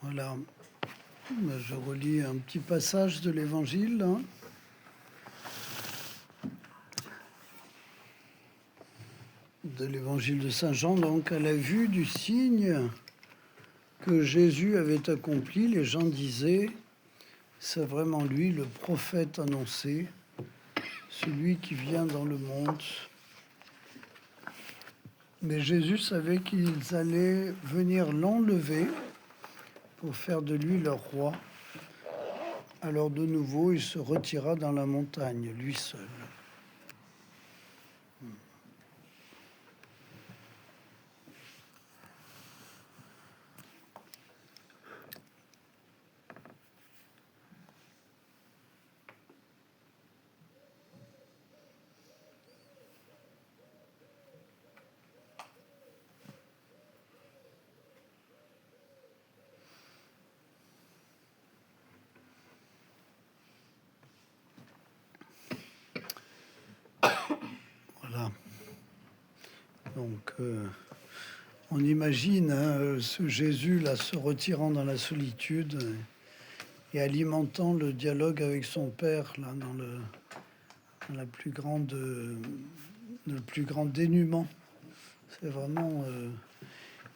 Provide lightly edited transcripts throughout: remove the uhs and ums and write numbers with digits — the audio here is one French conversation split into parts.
Voilà, je relis un petit passage de l'Évangile. De l'Évangile de Saint Jean, donc à la vue du signe que Jésus avait accompli, les gens disaient, c'est vraiment lui, le prophète annoncé, celui qui vient dans le monde. Mais Jésus savait qu'ils allaient venir l'enlever pour faire de lui leur roi. Alors de nouveau, il se retira dans la montagne, lui seul. Voilà. Donc, on imagine ce Jésus-là se retirant dans la solitude et alimentant le dialogue avec son Père là, dans le plus grand dénuement. C'est vraiment...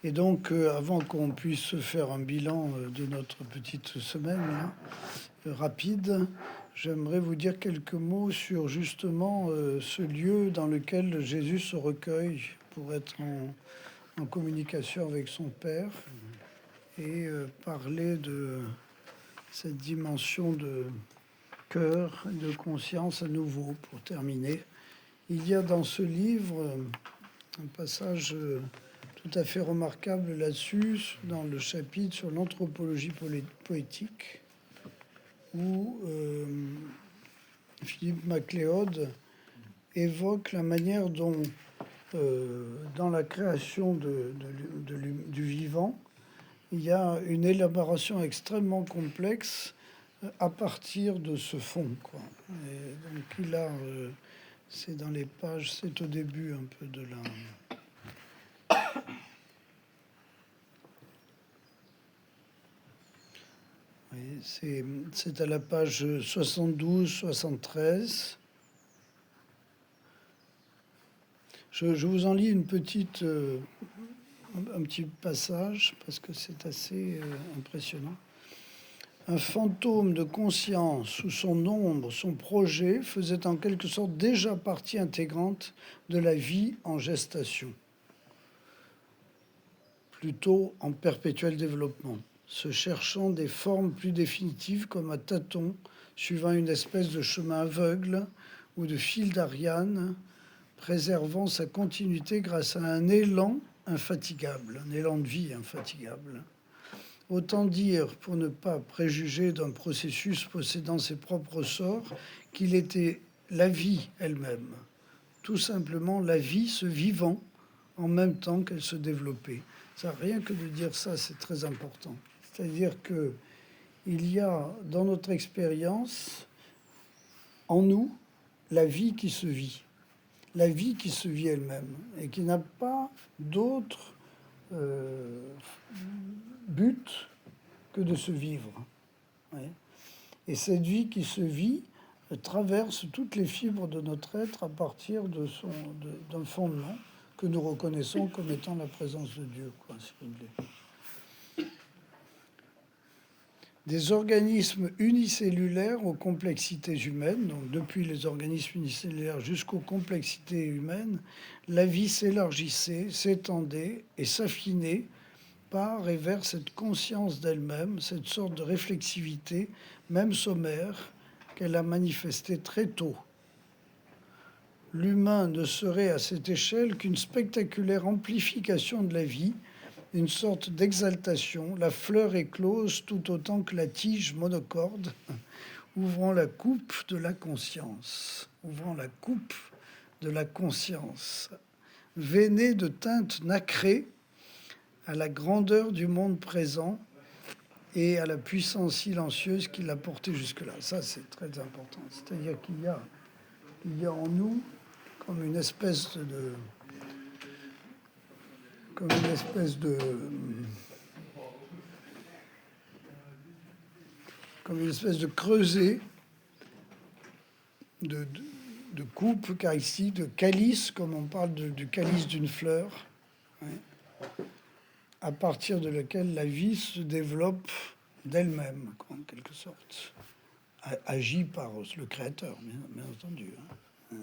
Et donc, avant qu'on puisse faire un bilan de notre petite semaine là, rapide, j'aimerais vous dire quelques mots sur justement ce lieu dans lequel Jésus se recueille pour être en communication avec son Père et parler de cette dimension de cœur, de conscience à nouveau. Pour terminer, il y a dans ce livre un passage tout à fait remarquable là-dessus, dans le chapitre sur l'anthropologie poétique, où Philippe Macléod évoque la manière dont, dans la création du vivant, il y a une élaboration extrêmement complexe à partir de ce fond, quoi. Et donc il a, c'est dans les pages, c'est au début un peu de la... Oui, c'est à la page 72-73. Je vous en lis un petit passage parce que c'est assez impressionnant. Un fantôme de conscience où son ombre, son projet faisait en quelque sorte déjà partie intégrante de la vie en gestation, plutôt en perpétuel développement, se cherchant des formes plus définitives comme à tâtons, suivant une espèce de chemin aveugle ou de fil d'Ariane, préservant sa continuité grâce à un élan infatigable, un élan de vie infatigable. Autant dire, pour ne pas préjuger d'un processus possédant ses propres sorts, qu'il était la vie elle-même, tout simplement la vie se vivant en même temps qu'elle se développait. Ça, rien que de dire ça, c'est très important. C'est-à-dire que il y a dans notre expérience, en nous, la vie qui se vit elle-même et qui n'a pas d'autre but que de se vivre. Ouais. Et cette vie qui se vit traverse toutes les fibres de notre être à partir d'un fondement que nous reconnaissons comme étant la présence de Dieu, quoi, si vous voulez. Des organismes unicellulaires aux complexités humaines, donc depuis les organismes unicellulaires jusqu'aux complexités humaines, la vie s'élargissait, s'étendait et s'affinait par et vers cette conscience d'elle-même, cette sorte de réflexivité, même sommaire, qu'elle a manifestée très tôt. L'humain ne serait à cette échelle qu'une spectaculaire amplification de la vie, une sorte d'exaltation, la fleur éclose tout autant que la tige monocorde, ouvrant la coupe de la conscience, veinée de teintes nacrées à la grandeur du monde présent et à la puissance silencieuse qui l'a porté jusque-là. Ça, c'est très important. C'est-à-dire qu'il y a en nous comme une espèce de comme une espèce de creuset de coupe eucharistique, de calice, comme on parle du calice d'une fleur, hein, à partir de laquelle la vie se développe d'elle-même, en quelque sorte, agit par le Créateur, bien entendu, hein,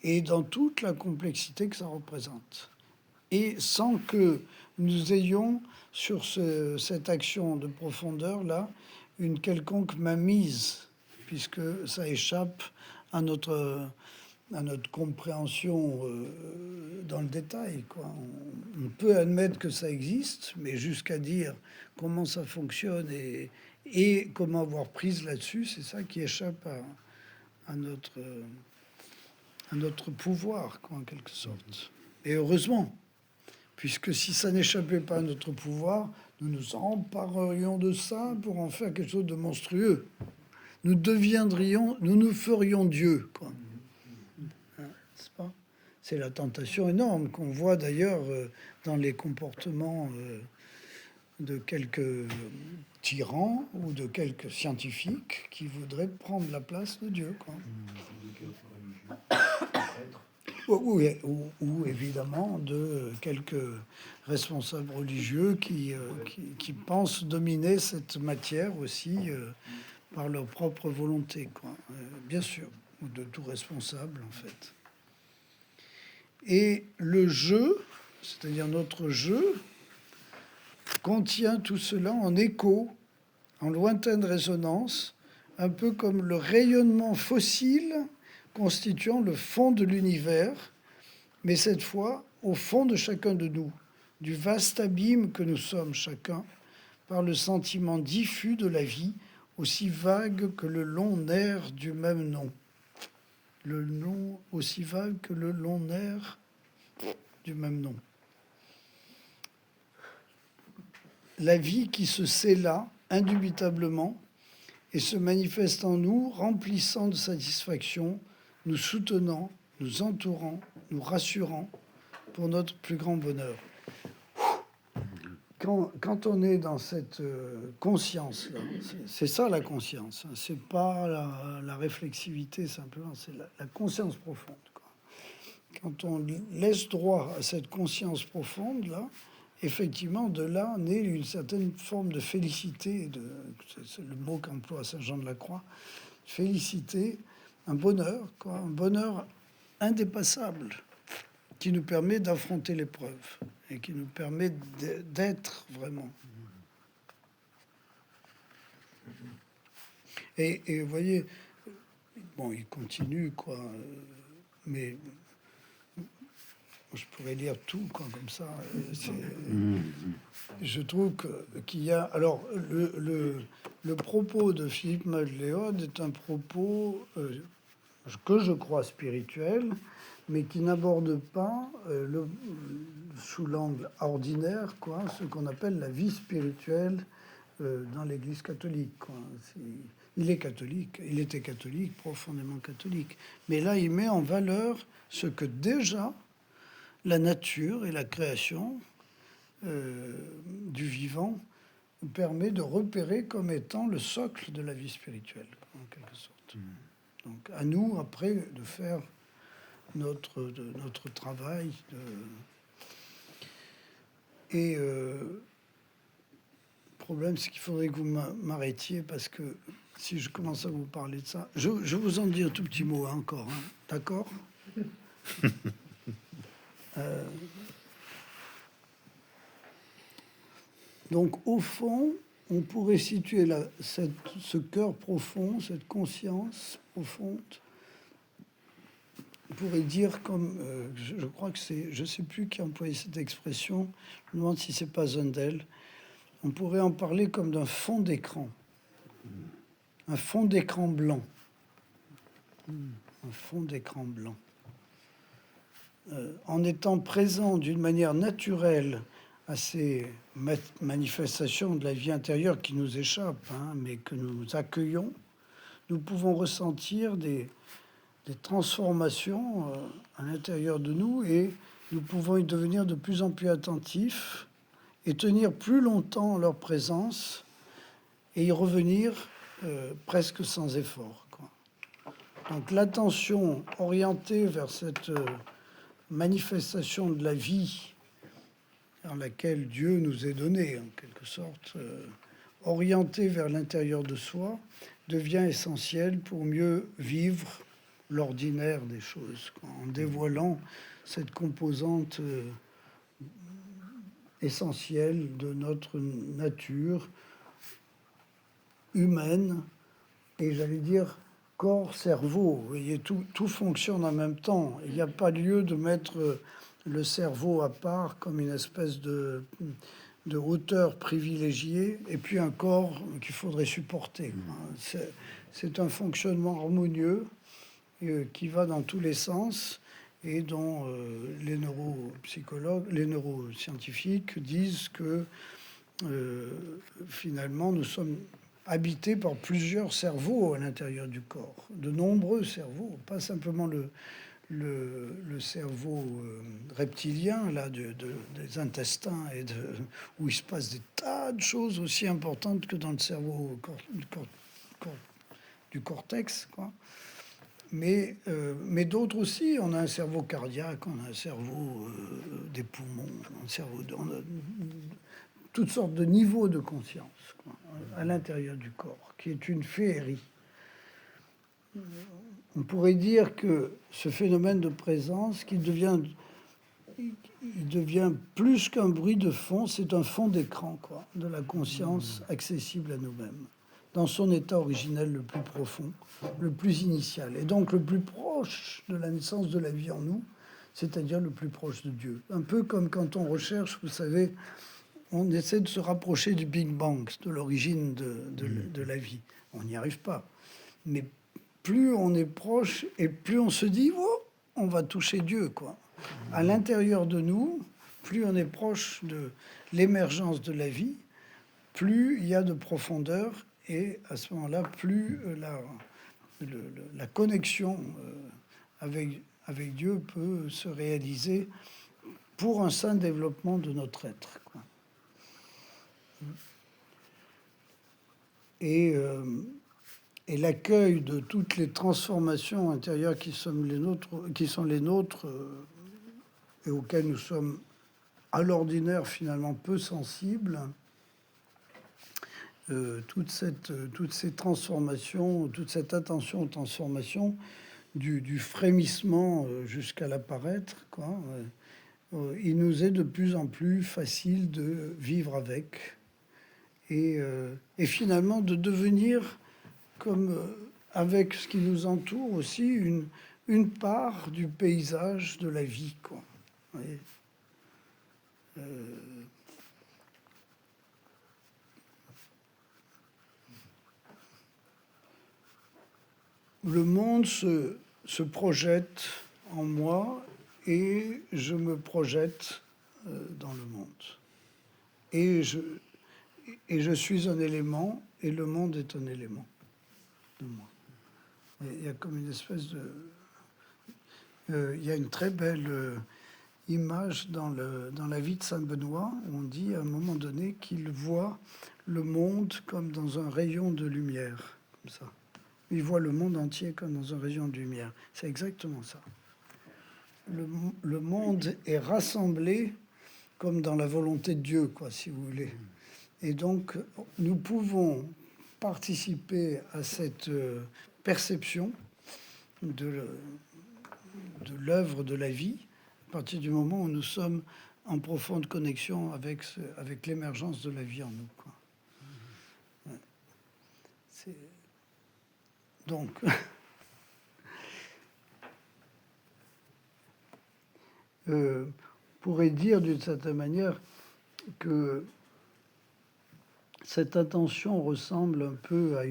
et dans toute la complexité que ça représente. Et sans que nous ayons sur cette action de profondeur-là une quelconque mainmise, puisque ça échappe à notre compréhension dans le détail, quoi. On peut admettre que ça existe, mais jusqu'à dire comment ça fonctionne et comment avoir prise là-dessus, c'est ça qui échappe à notre pouvoir, quoi, en quelque sorte. Et heureusement, puisque si ça n'échappait pas à notre pouvoir, nous nous emparerions de ça pour en faire quelque chose de monstrueux. Nous nous ferions Dieu, quoi. N'est-ce pas ? C'est la tentation énorme qu'on voit d'ailleurs dans les comportements de quelques tyrans ou de quelques scientifiques qui voudraient prendre la place de Dieu, quoi. Ou évidemment de quelques responsables religieux qui pensent dominer cette matière aussi par leur propre volonté, quoi. Bien sûr, ou de tout responsable en fait. Et le jeu, c'est-à-dire notre jeu, contient tout cela en écho, en lointaine résonance, un peu comme le rayonnement fossile constituant le fond de l'univers, mais cette fois au fond de chacun de nous, du vaste abîme que nous sommes chacun, par le sentiment diffus de la vie, aussi vague que le long nerf du même nom. Le nom aussi vague que le long nerf du même nom. La vie qui se sait là, indubitablement, et se manifeste en nous, remplissant de satisfaction, nous soutenant, nous entourant, nous rassurant pour notre plus grand bonheur. Quand on est dans cette conscience, c'est ça la conscience, hein, c'est pas la réflexivité simplement, c'est la conscience profonde, quoi. Quand on laisse droit à cette conscience profonde, là, effectivement, de là naît une certaine forme de félicité, c'est le mot qu'emploie Saint Jean de la Croix, félicité, un bonheur, quoi, un bonheur indépassable qui nous permet d'affronter l'épreuve et qui nous permet d'être vraiment. Et vous voyez, bon, il continue, quoi, mais je pourrais lire tout, quoi, comme ça. Je trouve qu'il y a... Alors, le propos de Philippe Madléod est un propos que je crois spirituel, mais qui n'aborde pas sous l'angle ordinaire, quoi, ce qu'on appelle la vie spirituelle dans l'Église catholique, quoi. Il est catholique, il était catholique, profondément catholique. Mais là, il met en valeur ce que déjà la nature et la création du vivant permet de repérer comme étant le socle de la vie spirituelle, en quelque sorte. Donc, à nous, après, de faire notre travail. Et le problème, c'est qu'il faudrait que vous m'arrêtiez, parce que si je commence à vous parler de ça... Je vais vous en dire un tout petit mot, hein, encore, hein, d'accord? Donc, au fond, on pourrait situer ce cœur profond, cette conscience profonde. On pourrait dire comme, je crois que c'est, je ne sais plus qui a employé cette expression, je me demande si c'est pas Zundel. On pourrait en parler comme d'un fond d'écran, un fond d'écran blanc, un fond d'écran blanc. En étant présent d'une manière naturelle à ces manifestations de la vie intérieure qui nous échappent, hein, mais que nous accueillons, nous pouvons ressentir des transformations à l'intérieur de nous, et nous pouvons y devenir de plus en plus attentifs et tenir plus longtemps en leur présence et y revenir presque sans effort, quoi. Donc l'attention orientée vers cette manifestation de la vie dans laquelle Dieu nous est donné, en quelque sorte, orientée vers l'intérieur de soi, devient essentielle pour mieux vivre l'ordinaire des choses, quoi, en dévoilant cette composante essentielle de notre nature humaine, et j'allais dire corps, cerveau. Vous voyez, tout fonctionne en même temps. Il n'y a pas lieu de mettre le cerveau à part comme une espèce de hauteur privilégiée, et puis un corps qu'il faudrait supporter. C'est un fonctionnement harmonieux qui va dans tous les sens et dont les neuropsychologues, les neuroscientifiques disent que finalement nous sommes habités par plusieurs cerveaux à l'intérieur du corps, de nombreux cerveaux, pas simplement le cerveau reptilien là, des intestins où il se passe des tas de choses aussi importantes que dans le cerveau du cortex, quoi. Mais d'autres aussi. On a un cerveau cardiaque, on a un cerveau des poumons, un cerveau on a toutes sortes de niveaux de conscience, quoi, à l'intérieur du corps, qui est une féerie. On pourrait dire que ce phénomène de présence, il devient plus qu'un bruit de fond, c'est un fond d'écran, quoi, de la conscience accessible à nous-mêmes, dans son état originel le plus profond, le plus initial, et donc le plus proche de la naissance de la vie en nous, c'est-à-dire le plus proche de Dieu. Un peu comme quand on recherche, vous savez, on essaie de se rapprocher du Big Bang, de l'origine de la vie. On n'y arrive pas. Mais plus on est proche et plus on se dit, oh, on va toucher Dieu, quoi. À l'intérieur de nous, plus on est proche de l'émergence de la vie, plus il y a de profondeur, et à ce moment-là, plus la connexion avec Dieu peut se réaliser pour un sain développement de notre être, quoi. Et l'accueil de toutes les transformations intérieures qui sont les nôtres et auxquelles nous sommes à l'ordinaire finalement peu sensibles, toutes ces transformations, toute cette attention aux transformations, du frémissement jusqu'à l'apparaître, quoi, il nous est de plus en plus facile de vivre avec et finalement de devenir comme avec ce qui nous entoure aussi une part du paysage de la vie, quoi. Et, le monde se projette en moi et je me projette dans le monde. Et je suis un élément et le monde est un élément de moi. Et il y a comme une espèce de... il y a une très belle image dans la vie de Saint Benoît où on dit à un moment donné qu'il voit le monde comme dans un rayon de lumière, comme ça. Il voit le monde entier comme dans un rayon de lumière. C'est exactement ça. Le monde est rassemblé comme dans la volonté de Dieu, quoi, si vous voulez. Et donc, nous pouvons participer à cette perception de l'œuvre de la vie à partir du moment où nous sommes en profonde connexion avec l'émergence de la vie en nous, quoi. Ouais. Donc, on pourrait dire d'une certaine manière que cette attention ressemble un peu à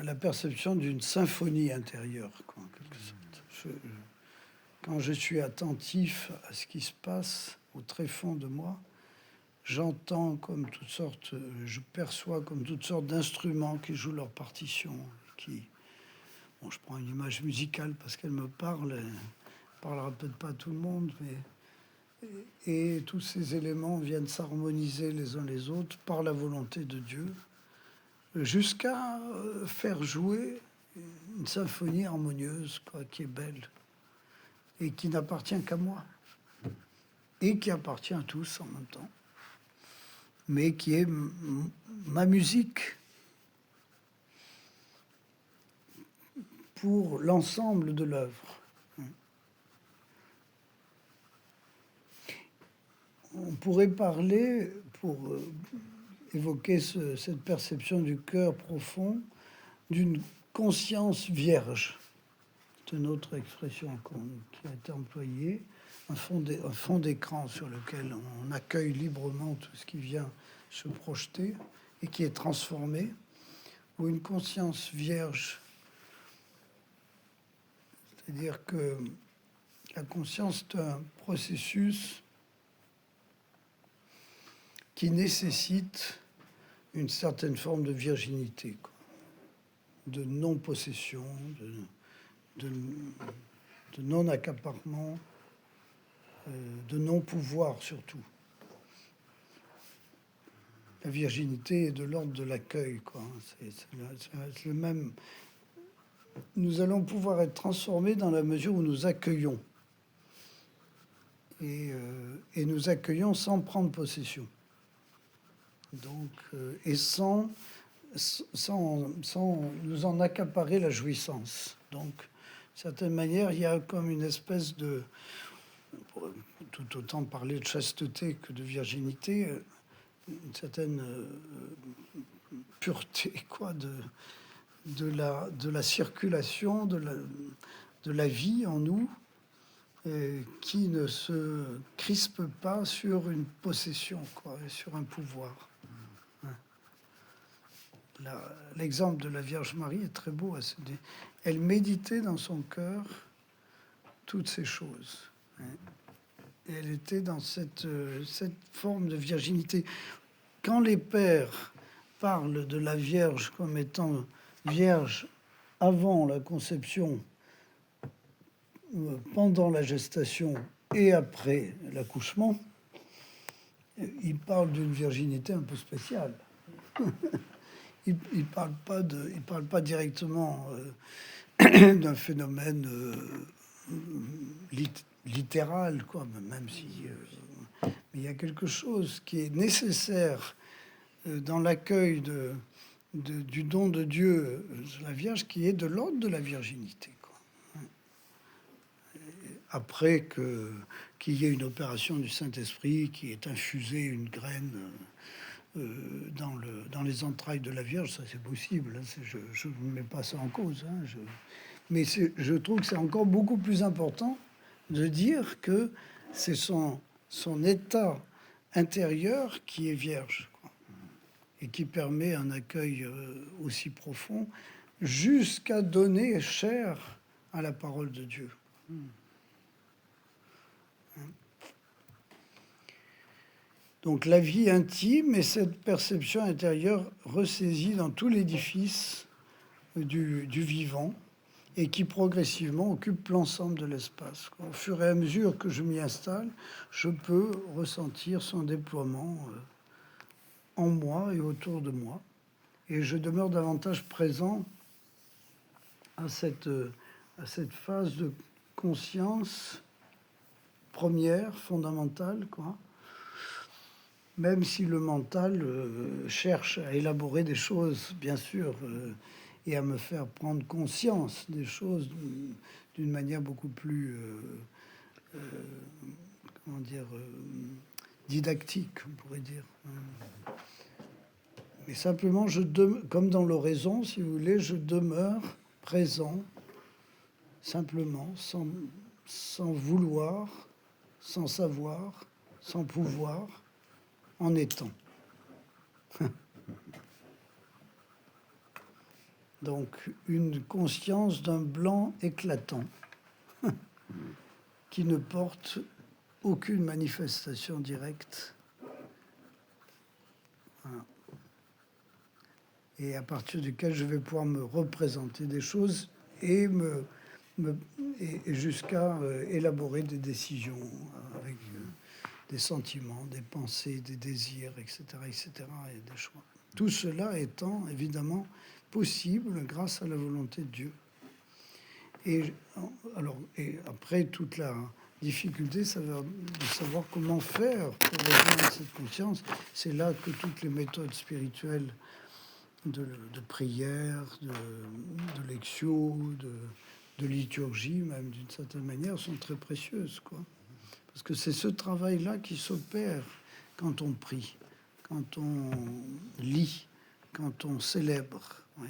la perception d'une symphonie intérieure, quoi, en quelque sorte. Quand je suis attentif à ce qui se passe au tréfonds de moi, j'entends comme toutes sortes, je perçois comme toutes sortes d'instruments qui jouent leur partition, bon, je prends une image musicale parce qu'elle me parle, elle parlera peut-être pas à tout le monde, mais et tous ces éléments viennent s'harmoniser les uns les autres par la volonté de Dieu. jusqu'à faire jouer une symphonie harmonieuse, quoi, qui est belle et qui n'appartient qu'à moi et qui appartient à tous en même temps, mais qui est ma musique pour l'ensemble de l'œuvre. On pourrait parler, pour évoquer cette perception du cœur profond, d'une conscience vierge. C'est une autre expression qui a été employée, un fond d'écran sur lequel on accueille librement tout ce qui vient se projeter et qui est transformé, ou une conscience vierge. C'est-à-dire que la conscience est un processus qui nécessite une certaine forme de virginité, quoi, de non-possession, de non-accaparement, de non-pouvoir surtout. La virginité est de l'ordre de l'accueil, quoi. C'est le même. Nous allons pouvoir être transformés dans la mesure où nous accueillons. Et nous accueillons sans prendre possession. Donc, et sans nous en accaparer la jouissance. Donc, d'une certaine manière, il y a comme une espèce de, tout autant parler de chasteté que de virginité, une certaine pureté, quoi, de la circulation, de la vie en nous, qui ne se crispe pas sur une possession, quoi, sur un pouvoir. L'exemple de la Vierge Marie est très beau. Elle méditait dans son cœur toutes ces choses. Et elle était dans cette forme de virginité. Quand les pères parlent de la Vierge comme étant vierge avant la conception, pendant la gestation et après l'accouchement, ils parlent d'une virginité un peu spéciale. Il ne parle pas directement d'un phénomène littéral, quoi, même si mais il y a quelque chose qui est nécessaire dans l'accueil du don de Dieu, la Vierge, qui est de l'ordre de la virginité, quoi. Après qu'il y ait une opération du Saint-Esprit qui ait infusé une graine dans les entrailles de la Vierge, ça c'est possible, hein, je ne mets pas ça en cause, hein, mais je trouve que c'est encore beaucoup plus important de dire que c'est son état intérieur qui est vierge, quoi, et qui permet un accueil aussi profond jusqu'à donner chair à la parole de Dieu. Donc la vie intime et cette perception intérieure ressaisie dans tout l'édifice du vivant et qui progressivement occupe l'ensemble de l'espace. Au fur et à mesure que je m'y installe, je peux ressentir son déploiement en moi et autour de moi. Et je demeure davantage présent à cette phase de conscience première, fondamentale, quoi. Même si le mental cherche à élaborer des choses, bien sûr, et à me faire prendre conscience des choses d'une manière beaucoup plus, comment dire, didactique, on pourrait dire. Mais simplement, comme dans l'oraison, si vous voulez, je demeure présent, simplement, sans vouloir, sans savoir, sans pouvoir, en étant. Donc, une conscience d'un blanc éclatant qui ne porte aucune manifestation directe. Voilà. Et à partir duquel je vais pouvoir me représenter des choses et jusqu'à élaborer des décisions avec des sentiments, des pensées, des désirs, etc., etc., et des choix. Tout cela étant évidemment possible grâce à la volonté de Dieu. Et après, toute la difficulté, ça va de savoir comment faire pour rejoindre cette conscience. C'est là que toutes les méthodes spirituelles de prière, de lectio, de liturgie, même d'une certaine manière, sont très précieuses, quoi. Parce que c'est ce travail-là qui s'opère quand on prie, quand on lit, quand on célèbre. Ouais.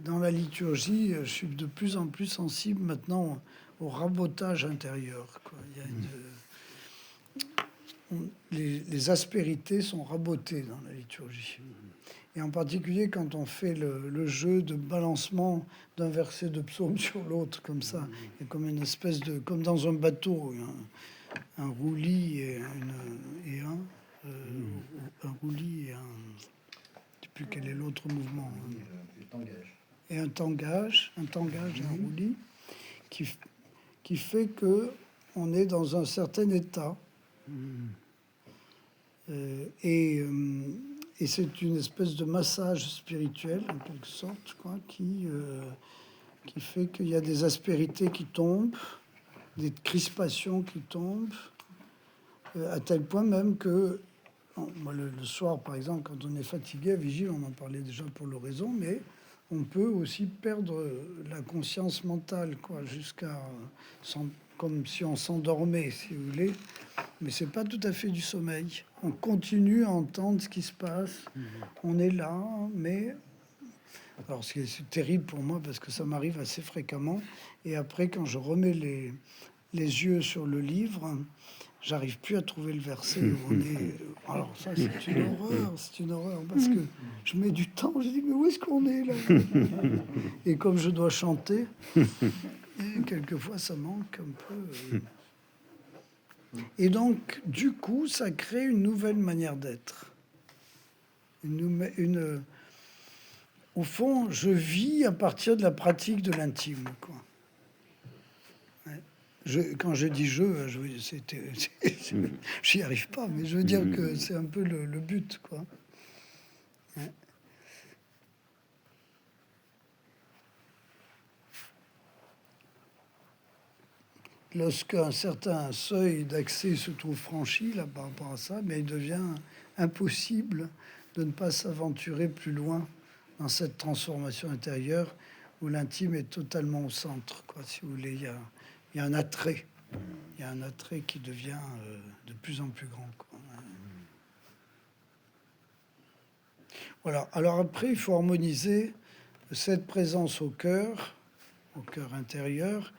Dans la liturgie, je suis de plus en plus sensible maintenant au rabotage intérieur, quoi. Il y a les aspérités sont rabotées dans la liturgie. Et en particulier quand on fait le jeu de balancement d'un verset de psaume sur l'autre, comme ça. Il y a comme une espèce de... Comme dans un bateau, un roulis et un roulis et un... Je ne sais plus quel est l'autre mouvement. Et un tangage et un roulis qui fait que on est dans un certain état. Et c'est une espèce de massage spirituel, en quelque sorte, quoi, qui fait qu'il y a des aspérités qui tombent, des crispations qui tombent, à tel point même que, moi, le soir, par exemple, quand on est fatigué à vigile, on en parlait déjà pour l'oraison, mais on peut aussi perdre la conscience mentale, quoi, jusqu'à... comme si on s'endormait, si vous voulez. Mais c'est pas tout à fait du sommeil. On continue à entendre ce qui se passe. On est là, mais... Alors, c'est terrible pour moi parce que ça m'arrive assez fréquemment. Et après, quand je remets les yeux sur le livre, j'arrive plus à trouver le verset où on est. Alors ça, c'est une horreur, parce que je mets du temps, je dis, mais où est-ce qu'on est là? Et comme je dois chanter, et quelquefois ça manque un peu. Et donc, du coup, ça crée une nouvelle manière d'être. Au fond, je vis à partir de la pratique de l'intime, quoi. Quand je dis j'y arrive pas, mais je veux dire que c'est un peu le but, quoi. Lorsqu'un certain seuil d'accès se trouve franchi, là, par rapport à ça, mais il devient impossible de ne pas s'aventurer plus loin dans cette transformation intérieure où l'intime est totalement au centre, quoi. Si vous voulez, il y a un attrait. Il y a un attrait qui devient de plus en plus grand, quoi. Voilà. Alors après, il faut harmoniser cette présence au cœur intérieur,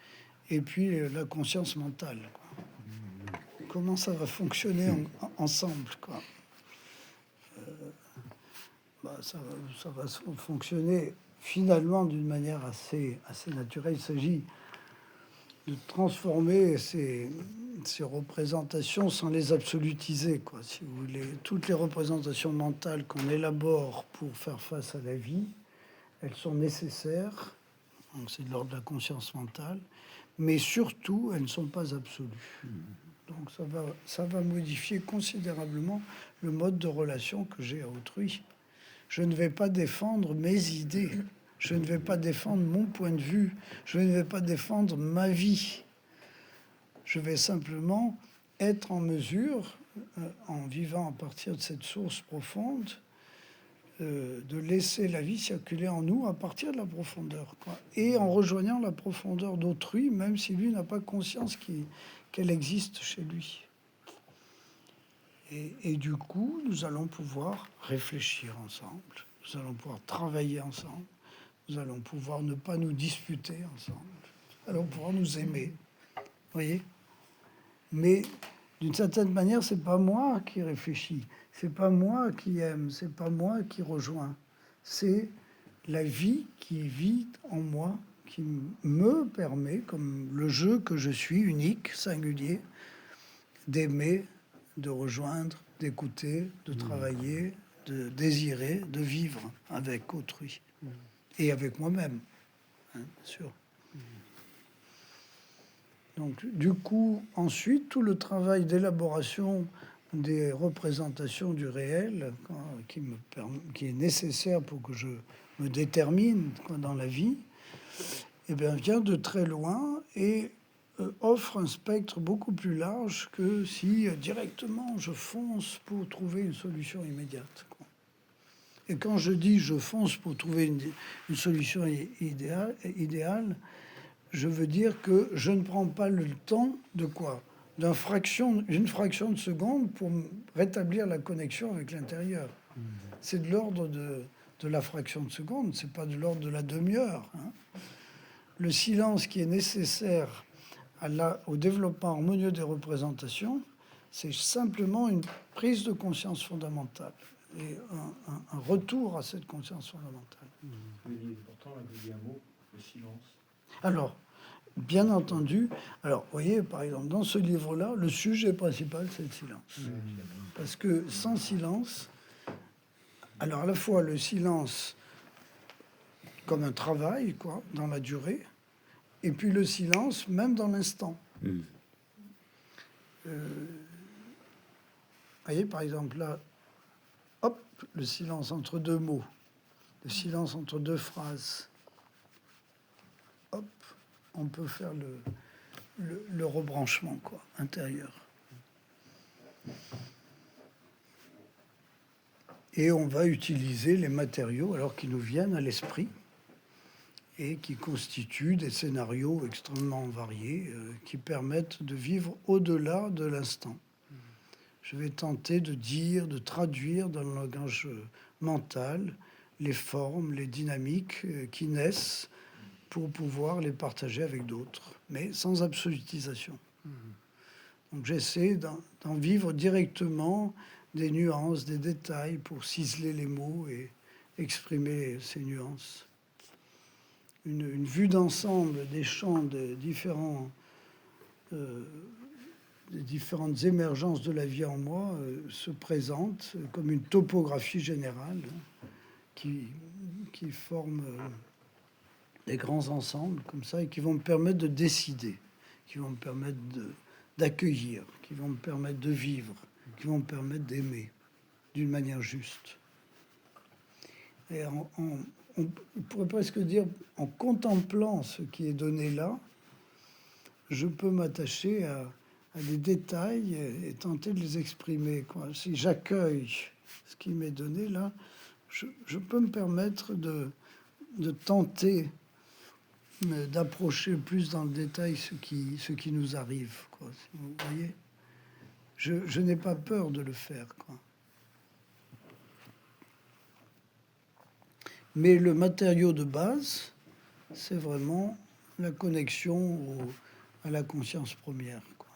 et puis la conscience mentale, quoi. Comment ça va fonctionner ensemble, quoi. Ça va fonctionner finalement d'une manière assez naturelle. Il s'agit de transformer ces représentations sans les absolutiser, quoi, si vous voulez. Toutes les représentations mentales qu'on élabore pour faire face à la vie, elles sont nécessaires, donc c'est de l'ordre de la conscience mentale, mais surtout, elles ne sont pas absolues. Donc ça va modifier considérablement le mode de relation que j'ai à autrui. Je ne vais pas défendre mes idées, je ne vais pas défendre mon point de vue, je ne vais pas défendre ma vie. Je vais simplement être en mesure, en vivant à partir de cette source profonde, de laisser la vie circuler en nous à partir de la profondeur, quoi. Et en rejoignant la profondeur d'autrui, même si lui n'a pas conscience qu'elle existe chez lui. Et du coup, nous allons pouvoir réfléchir ensemble, nous allons pouvoir travailler ensemble, nous allons pouvoir ne pas nous disputer ensemble, nous allons pouvoir nous aimer, vous voyez. Mais d'une certaine manière, c'est pas moi qui réfléchis, c'est pas moi qui aime, c'est pas moi qui rejoins, c'est la vie qui vit en moi, qui me permet, comme le jeu que je suis, unique, singulier, d'aimer, de rejoindre, d'écouter, de travailler, de désirer, de vivre avec autrui et avec moi-même, hein, bien sûr. Donc, du coup, ensuite, tout le travail d'élaboration des représentations du réel qui est nécessaire pour que je me détermine dans la vie, eh bien, vient de très loin et offre un spectre beaucoup plus large que si directement je fonce pour trouver une solution immédiate. Et quand je dis je fonce pour trouver une solution idéale, je veux dire que je ne prends pas le temps de quoi d'une fraction de seconde pour rétablir la connexion avec l'intérieur. C'est de l'ordre de la fraction de seconde, c'est pas de l'ordre de la demi-heure. Le silence qui est nécessaire au développement harmonieux des représentations, c'est simplement une prise de conscience fondamentale et un retour à cette conscience fondamentale. Pourtant, vous dit un mot, le silence. Alors, bien entendu, alors, vous voyez, par exemple, dans ce livre-là, le sujet principal, c'est le silence. Parce que sans silence, alors à la fois le silence comme un travail, quoi, dans la durée, et puis le silence même dans l'instant. Vous voyez, par exemple, là, hop, le silence entre deux mots, le silence entre deux phrases. Hop, on peut faire le rebranchement, quoi, intérieur. Et on va utiliser les matériaux alors qui nous viennent à l'esprit et qui constituent des scénarios extrêmement variés qui permettent de vivre au-delà de l'instant. Je vais tenter de dire, de traduire dans le langage mental les formes, les dynamiques qui naissent pour pouvoir les partager avec d'autres, mais sans absolutisation. Donc j'essaie d'en vivre directement des nuances, des détails pour ciseler les mots et exprimer ces nuances. Une vue d'ensemble des champs des différentes émergences de la vie en moi se présente comme une topographie générale qui forme des grands ensembles comme ça et qui vont me permettre de décider, qui vont me permettre d'accueillir, qui vont me permettre de vivre, qui vont me permettre d'aimer d'une manière juste. Et on pourrait presque dire, en contemplant ce qui est donné là, je peux m'attacher à des détails et tenter de les exprimer, quoi. Si j'accueille ce qui m'est donné là, je peux me permettre de tenter d'approcher plus dans le détail ce qui nous arrive, quoi. Vous voyez, je n'ai pas peur de le faire, quoi. Mais le matériau de base, c'est vraiment la connexion à la conscience première, quoi.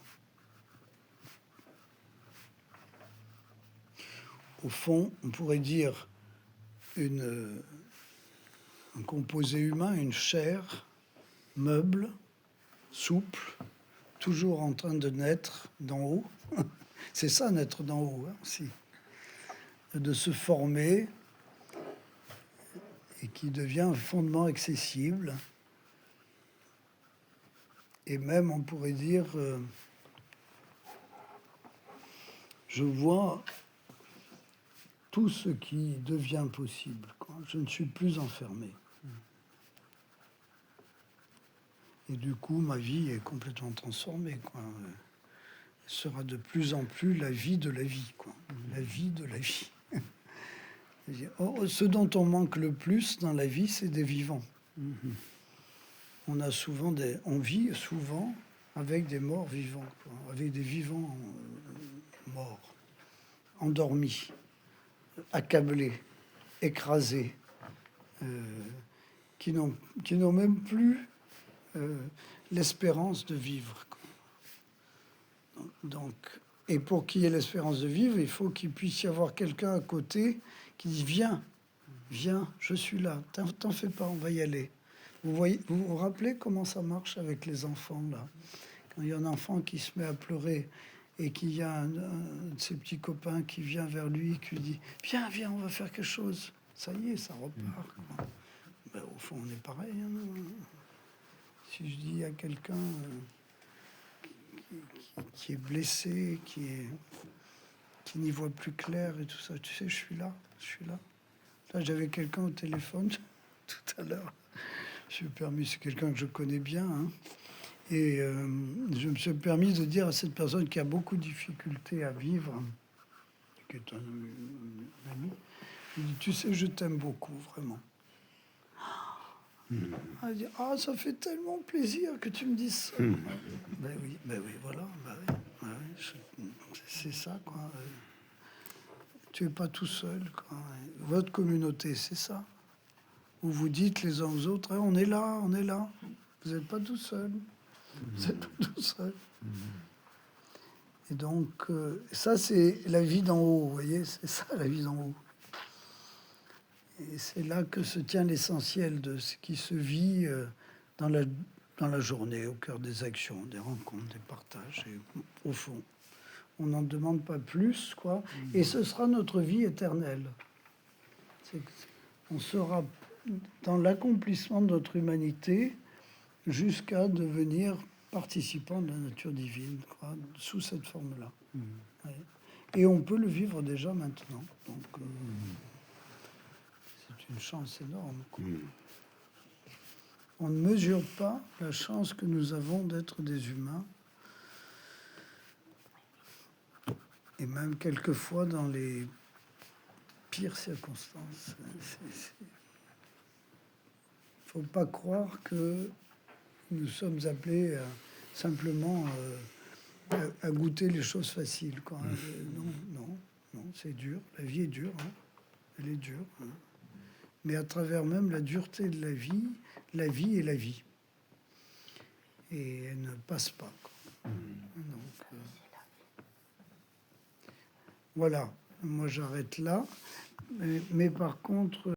Au fond, on pourrait dire un composé humain, une chair, meuble, souple, toujours en train de naître d'en haut. C'est ça, naître d'en haut, hein, aussi. De se former et qui devient un fondement accessible. Et même, on pourrait dire, je vois tout ce qui devient possible, quoi. Je ne suis plus enfermé. Et du coup, ma vie est complètement transformée, quoi. Elle sera de plus en plus la vie de la vie, quoi. La vie de la vie. Ce dont on manque le plus dans la vie, c'est des vivants. On vit souvent avec des morts vivants, quoi. Avec des vivants morts, endormis, accablés, écrasés, qui n'ont même plus l'espérance de vivre, quoi. Donc, et pour qu'il y ait l'espérance de vivre, il faut qu'il puisse y avoir quelqu'un à côté qui dit viens, je suis là, t'en fais pas, on va y aller. Vous vous rappelez comment ça marche avec les enfants là? Quand il y a un enfant qui se met à pleurer et qu'il y a un de ses petits copains qui vient vers lui, qui lui dit viens, on va faire quelque chose. Ça y est, ça repart, quoi. Ben, au fond, on est pareil, hein. Si je dis à quelqu'un qui est blessé, qui est qui n'y voient plus clair et tout ça. Tu sais, je suis là. Là, j'avais quelqu'un au téléphone tout à l'heure. Je me suis permis, c'est quelqu'un que je connais bien, hein. Et je me suis permis de dire à cette personne qui a beaucoup de difficultés à vivre, qui est un ami, il dit, tu sais, je t'aime beaucoup, vraiment. Elle dit, ah, ça fait tellement plaisir que tu me dises ça. Ben oui, voilà, c'est ça, quoi. Tu es pas tout seul, quoi. Votre communauté, c'est ça. Où vous dites les uns aux autres, hein, on est là. Vous n'êtes pas tout seul. Vous n'êtes pas tout seul. Et donc, ça, c'est la vie d'en haut, vous voyez, c'est ça, la vie d'en haut. Et c'est là que se tient l'essentiel de ce qui se vit dans la journée, au cœur des actions, des rencontres, des partages. Et au fond, on n'en demande pas plus, quoi. Et ce sera notre vie éternelle. On sera dans l'accomplissement de notre humanité jusqu'à devenir participant de la nature divine, quoi, sous cette forme-là. Ouais. Et on peut le vivre déjà maintenant. Donc, c'est une chance énorme, quoi. On ne mesure pas la chance que nous avons d'être des humains. Et même quelquefois dans les pires circonstances. Il ne faut pas croire que nous sommes appelés simplement à goûter les choses faciles, quoi. Non, c'est dur. La vie est dure, hein. Elle est dure, hein. Mais à travers même la dureté de la vie est la vie. Et elle ne passe pas, quoi. Donc, voilà. Moi, j'arrête là. Mais par contre...